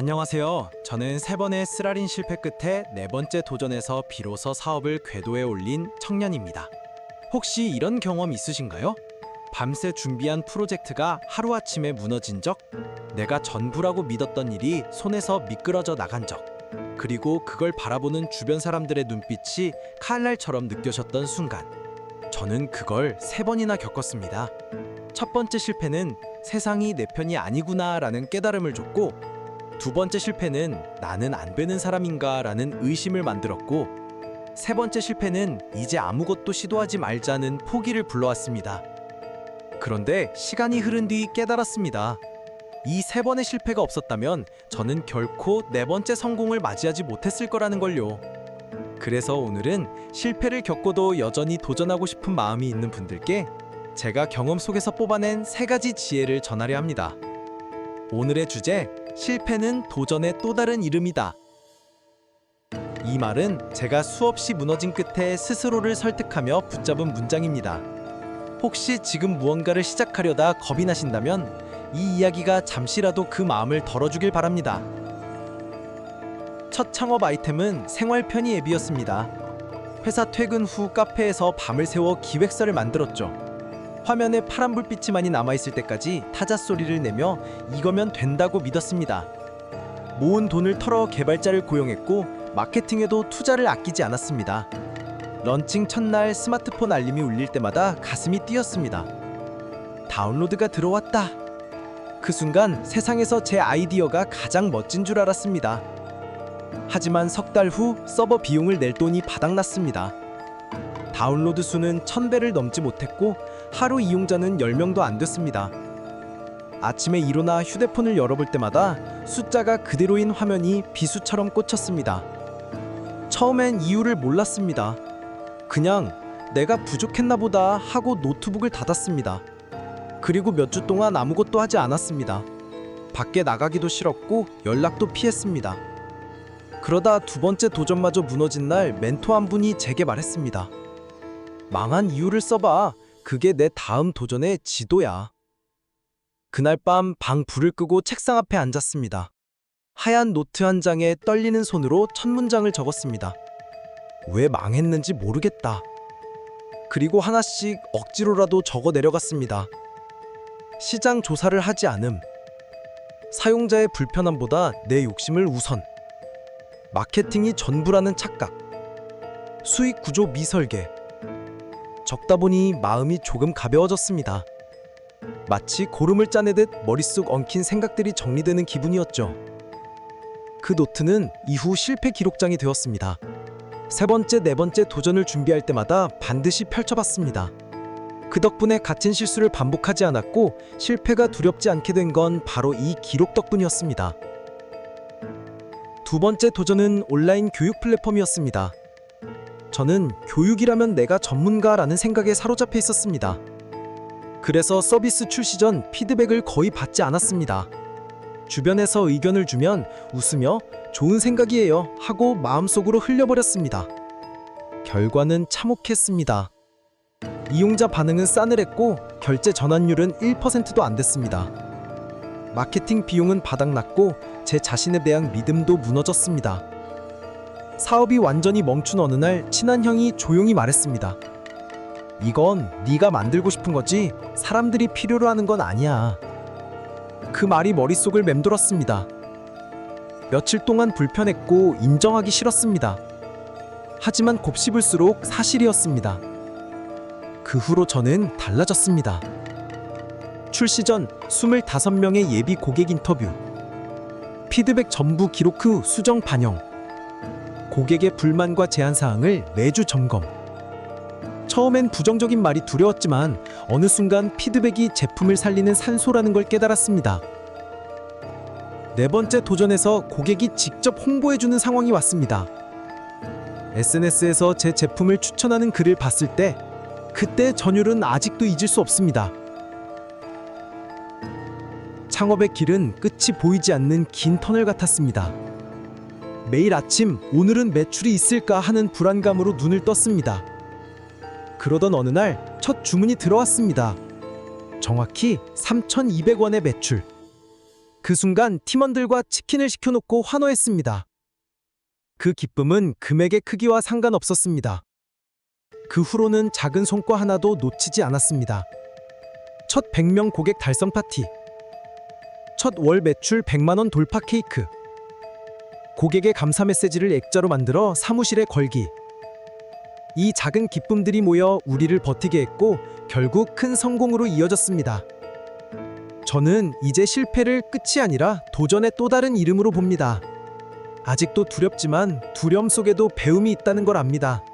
안녕하세요. 저는 세 번의 쓰라린 실패 끝에 네 번째 도전에서 비로소 사업을 궤도에 올린 청년입니다. 혹시 이런 경험 있으신가요? 밤새 준비한 프로젝트가 하루아침에 무너진 적, 내가 전부라고 믿었던 일이 손에서 미끄러져 나간 적, 그리고 그걸 바라보는 주변 사람들의 눈빛이 칼날처럼 느껴졌던 순간, 저는 그걸 세 번이나 겪었습니다. 첫 번째 실패는 세상이 내 편이 아니구나라는 깨달음을 줬고, 두 번째 실패는 나는 안 되는 사람인가라는 의심을 만들었고, 세 번째 실패는 이제 아무것도 시도하지 말자는 포기를 불러왔습니다. 그런데 시간이 흐른 뒤 깨달았습니다. 이 세 번의 실패가 없었다면 저는 결코 네 번째 성공을 맞이하지 못했을 거라는 걸요. 그래서 오늘은 실패를 겪고도 여전히 도전하고 싶은 마음이 있는 분들께 제가 경험 속에서 뽑아낸 세 가지 지혜를 전하려 합니다. 오늘의 주제, 실패는 도전의 또 다른 이름이다. 이 말은 제가 수없이 무너진 끝에 스스로를 설득하며 붙잡은 문장입니다. 혹시 지금 무언가를 시작하려다 겁이 나신다면 이 이야기가 잠시라도 그 마음을 덜어주길 바랍니다. 첫 창업 아이템은 생활 편의 앱이었습니다. 회사 퇴근 후 카페에서 밤을 새워 기획서를 만들었죠. 화면에 파란 불빛이 많이 남아있을 때까지 타자 소리를 내며 이거면 된다고 믿었습니다. 모은 돈을 털어 개발자를 고용했고 마케팅에도 투자를 아끼지 않았습니다. 런칭 첫날 스마트폰 알림이 울릴 때마다 가슴이 뛰었습니다. 다운로드가 들어왔다. 그 순간 세상에서 제 아이디어가 가장 멋진 줄 알았습니다. 하지만 석 달 후 서버 비용을 낼 돈이 바닥났습니다. 다운로드 수는 1000배를 넘지 못했고 하루 이용자는 10명도 안 됐습니다. 아침에 일어나 휴대폰을 열어볼 때마다 숫자가 그대로인 화면이 비수처럼 꽂혔습니다. 처음엔 이유를 몰랐습니다. 그냥 내가 부족했나 보다 하고 노트북을 닫았습니다. 그리고 몇 주 동안 아무것도 하지 않았습니다. 밖에 나가기도 싫었고 연락도 피했습니다. 그러다 두 번째 도전마저 무너진 날 멘토 한 분이 제게 말했습니다. 망한 이유를 써봐. 그게 내 다음 도전의 지도야. 그날 밤 방 불을 끄고 책상 앞에 앉았습니다. 하얀 노트 한 장에 떨리는 손으로 첫 문장을 적었습니다. 왜 망했는지 모르겠다. 그리고 하나씩 억지로라도 적어 내려갔습니다. 시장 조사를 하지 않음. 사용자의 불편함보다 내 욕심을 우선. 마케팅이 전부라는 착각. 수익 구조 미설계. 적다 보니 마음이 조금 가벼워졌습니다. 마치 고름을 짜내듯 머릿속 엉킨 생각들이 정리되는 기분이었죠. 그 노트는 이후 실패 기록장이 되었습니다. 세 번째, 네 번째 도전을 준비할 때마다 반드시 펼쳐봤습니다. 그 덕분에 같은 실수를 반복하지 않았고 실패가 두렵지 않게 된 건 바로 이 기록 덕분이었습니다. 두 번째 도전은 온라인 교육 플랫폼이었습니다. 저는 교육이라면 내가 전문가라는 생각에 사로잡혀 있었습니다. 그래서 서비스 출시 전 피드백을 거의 받지 않았습니다. 주변에서 의견을 주면 웃으며 좋은 생각이에요 하고 마음속으로 흘려버렸습니다. 결과는 참혹했습니다. 이용자 반응은 싸늘했고 결제 전환율은 1%도 안 됐습니다. 마케팅 비용은 바닥났고 제 자신에 대한 믿음도 무너졌습니다. 사업이 완전히 멈춘 어느 날 친한 형이 조용히 말했습니다. 이건 네가 만들고 싶은 거지 사람들이 필요로 하는 건 아니야. 그 말이 머릿속을 맴돌았습니다. 며칠 동안 불편했고 인정하기 싫었습니다. 하지만 곱씹을수록 사실이었습니다. 그 후로 저는 달라졌습니다. 출시 전 25명의 예비 고객 인터뷰, 피드백 전부 기록 후 수정 반영, 고객의 불만과 제한사항을 매주 점검. 처음엔 부정적인 말이 두려웠지만 어느 순간 피드백이 제품을 살리는 산소라는 걸 깨달았습니다. 네 번째 도전에서 고객이 직접 홍보해주는 상황이 왔습니다. SNS에서 제 제품을 추천하는 글을 봤을 때 그때 전율은 아직도 잊을 수 없습니다. 창업의 길은 끝이 보이지 않는 긴 터널 같았습니다. 매일 아침 오늘은 매출이 있을까 하는 불안감으로 눈을 떴습니다. 그러던 어느 날 첫 주문이 들어왔습니다. 정확히 3,200원의 매출. 그 순간 팀원들과 치킨을 시켜놓고 환호했습니다. 그 기쁨은 금액의 크기와 상관없었습니다. 그 후로는 작은 성과 하나도 놓치지 않았습니다. 첫 100명 고객 달성 파티, 첫 월 매출 100만 원 돌파 케이크, 고객의 감사 메시지를 액자로 만들어 사무실에 걸기. 이 작은 기쁨들이 모여 우리를 버티게 했고 결국 큰 성공으로 이어졌습니다. 저는 이제 실패를 끝이 아니라 도전의 또 다른 이름으로 봅니다. 아직도 두렵지만 두려움 속에도 배움이 있다는 걸 압니다.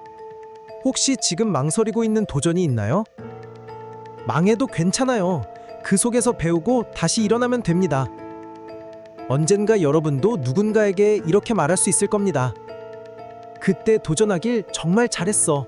혹시 지금 망설이고 있는 도전이 있나요? 망해도 괜찮아요. 그 속에서 배우고 다시 일어나면 됩니다. 언젠가 여러분도 누군가에게 이렇게 말할 수 있을 겁니다. 그때 도전하길 정말 잘했어.